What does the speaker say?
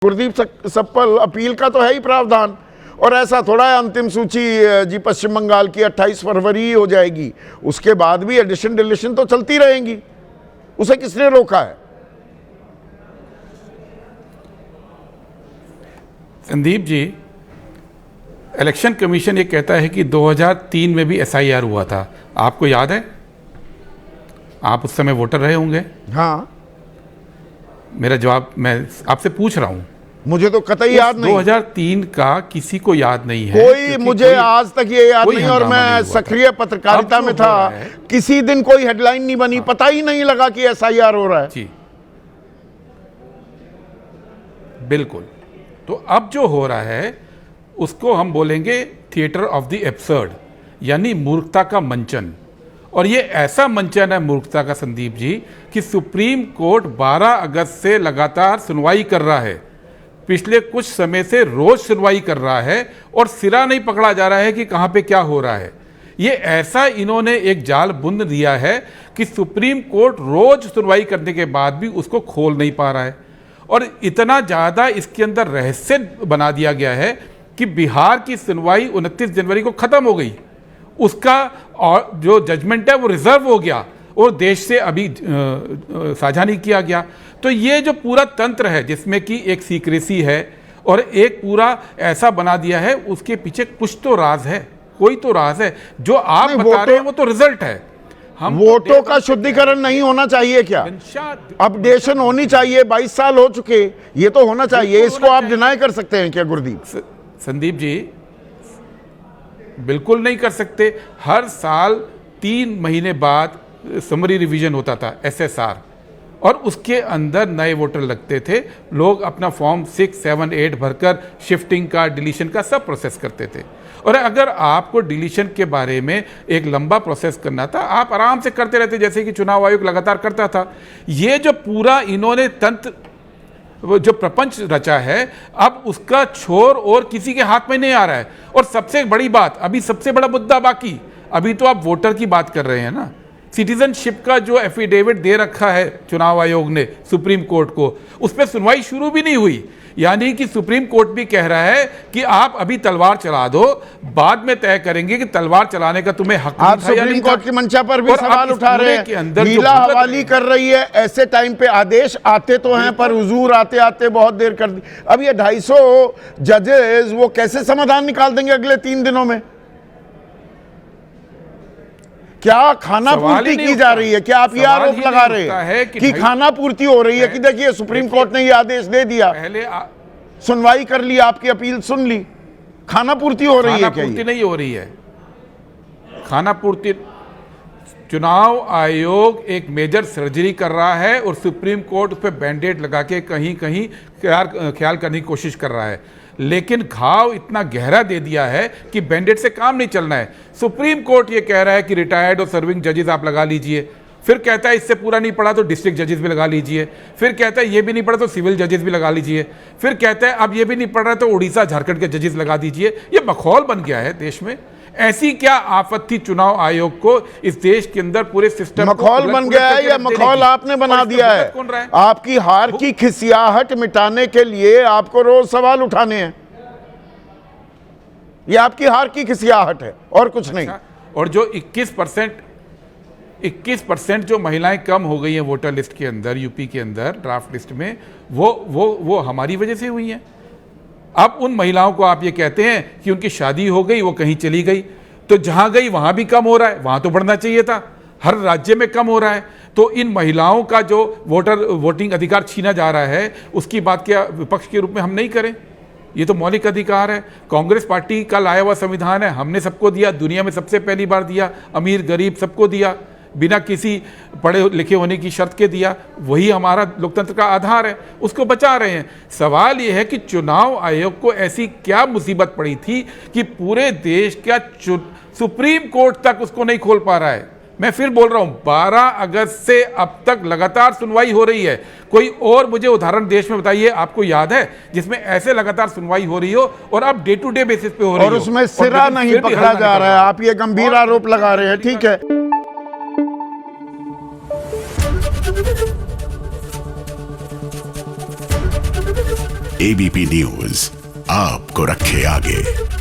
Gurdeep supple appeal का तो है ही प्रावधान। और ऐसा थोड़ा है अंतिम सूची जी पश्चिम बंगाल की 28 फरवरी ही हो जाएगी, उसके बाद भी एडिशन डिलीशन तो चलती रहेंगी, उसे किसने रोका है? संदीप जी, इलेक्शन कमीशन ये कहता है कि 2003 में भी एसआईआर हुआ था, आपको याद है? आप उस समय वोटर रहे होंगे। हाँ, मेरा जवाब मैं आपसे पूछ रहा हूं। मुझे तो कतई याद नहीं। 2003 का किसी को याद नहीं है, कोई मुझे आज तक ये याद नहीं, और मैं सक्रिय पत्रकारिता में था, किसी दिन कोई हेडलाइन नहीं बनी, पता ही नहीं लगा कि एसआईआर हो रहा है। जी बिल्कुल। तो अब जो हो रहा है उसको हम बोलेंगे थिएटर ऑफ द एब्सर्ड, यानी मूर्खता का मंचन। और ये ऐसा मंचन है मूर्खता का, संदीप जी, कि सुप्रीम कोर्ट 12 अगस्त से लगातार सुनवाई कर रहा है, पिछले कुछ समय से रोज सुनवाई कर रहा है और सिरा नहीं पकड़ा जा रहा है कि कहां पे क्या हो रहा है। ये ऐसा इन्होंने एक जाल बुन दिया है कि सुप्रीम कोर्ट रोज सुनवाई करने के बाद भी उसको खोल नहीं पा रहा है। और इतना ज़्यादा इसके अंदर रहस्य बना दिया गया है कि बिहार की सुनवाई 29 जनवरी को ख़त्म हो गई, उसका और जो जजमेंट है वो रिजर्व हो गया और देश से अभी साझा नहीं किया गया। तो ये जो पूरा तंत्र है जिसमें कि एक सीक्रेसी है और एक पूरा ऐसा बना दिया है, उसके पीछे कुछ तो राज है, कोई तो राज है। जो आप बता रहे हैं वो तो रिजल्ट है। हम वोटों का शुद्धिकरण नहीं होना चाहिए क्या? अपडेशन होनी चाहिए, 22 साल हो चुके, ये तो होना चाहिए। इसको आप डिनाई कर सकते हैं क्या गुरदीप? संदीप जी, बिल्कुल नहीं कर सकते। हर साल 3 महीने बाद समरी रिवीजन होता था, एसएसआर, और उसके अंदर नए वोटर लगते थे। लोग अपना फॉर्म 6, 7, 8 भरकर शिफ्टिंग का, डिलीशन का सब प्रोसेस करते थे। और अगर आपको डिलीशन के बारे में एक लंबा प्रोसेस करना था, आप आराम से करते रहते, जैसे कि चुनाव आयोग लगातार करता था। ये जो पूरा इन्होंने तंत्र, जो प्रपंच रचा है, अब उसका छोर और किसी के हाथ में नहीं आ रहा है। और सबसे बड़ी बात, अभी सबसे बड़ा मुद्दा बाकी, अभी तो आप वोटर की बात कर रहे हैं ना, सिटीजनशिप का जो एफिडेविट दे रखा है चुनाव आयोग ने सुप्रीम कोर्ट को, उस पर सुनवाई शुरू भी नहीं हुई। यानी कि सुप्रीम कोर्ट भी कह रहा है कि आप अभी तलवार चला दो, बाद में तय करेंगे कि तलवार चलाने का तुम्हें हक आप सुप्रीम कोर्ट की मंशा पर भी सवाल उठा रहे हैं। लीला हवाली कर रही है। ऐसे टाइम पे आदेश आते तो हैं, पर हुजूर आते आते बहुत देर कर दी। अब ये 250 जजेस वो कैसे समाधान निकाल देंगे अगले 3 दिनों में? क्या खाना पूर्ति की जा रही है? क्या आप ये आरोप लगा रहे हैं कि खाना पूर्ति हो रही है कि देखिए सुप्रीम कोर्ट ने ये आदेश दे दिया, पहले सुनवाई कर ली, आपकी अपील सुन ली, खाना पूर्ति हो रही है? क्या पूर्ति नहीं हो रही है? खाना पूर्ति, चुनाव आयोग एक मेजर सर्जरी कर रहा है और सुप्रीम कोर्ट उस पर बैंडेड लगा के कहीं कहीं ख्याल करने की कोशिश कर रहा है, लेकिन घाव इतना गहरा दे दिया है कि बैंडेड से काम नहीं चलना है। सुप्रीम कोर्ट ये कह रहा है कि रिटायर्ड और सर्विंग जजेस आप लगा लीजिए, फिर कहता है इससे पूरा नहीं पड़ा तो डिस्ट्रिक्ट जजेस भी लगा लीजिए, फिर कहता है ये भी नहीं पड़ा तो सिविल जजेस भी लगा लीजिए, फिर कहता है अब ये भी नहीं पड़ रहा तो उड़ीसा झारखंड के जजेस लगा दीजिए। ये मखौल बन गया है देश में। ऐसी क्या आफत थी चुनाव आयोग को इस देश के अंदर? पूरे सिस्टम मखौल बन गया है या मखौल आपने बना दिया है? आपकी हार की खिसियाहट मिटाने के लिए आपको रोज सवाल उठाने हैं। ये आपकी हार की खिसियाहट है और कुछ नहीं। और जो 21% जो महिलाएं कम हो गई हैं वोटर लिस्ट के अंदर, यूपी के अंदर ड्राफ्ट लिस्ट में, वो हमारी वजह से हुई हैं। अब उन महिलाओं को आप ये कहते हैं कि उनकी शादी हो गई, वो कहीं चली गई, तो जहां गई वहां भी कम हो रहा है, वहां तो बढ़ना चाहिए था। हर राज्य में कम हो रहा है। तो इन महिलाओं का जो वोटिंग अधिकार छीना जा रहा है, उसकी बात क्या विपक्ष के रूप में हम नहीं करें? ये तो मौलिक अधिकार है। कांग्रेस पार्टी का लाया हुआ संविधान है, हमने सबको दिया, दुनिया में सबसे पहली बार दिया, अमीर गरीब सबको दिया, बिना किसी पढ़े लिखे होने की शर्त के दिया। वही हमारा लोकतंत्र का आधार है, उसको बचा रहे हैं। सवाल यह है कि चुनाव आयोग को ऐसी क्या मुसीबत पड़ी थी कि पूरे देश का सुप्रीम कोर्ट तक उसको नहीं खोल पा रहा है। मैं फिर बोल रहा हूं, 12 अगस्त से अब तक लगातार सुनवाई हो रही है। कोई और मुझे उदाहरण देश में बताइए, आपको याद है, जिसमें ऐसे लगातार सुनवाई हो रही हो और अब डे टू डे बेसिस पे हो रही हो, और उसमें सिरा नहीं पकड़ा जा रहा है। आप ये गंभीर आरोप लगा रहे हैं, ठीक है। एबीपी न्यूज आपको रखे आगे।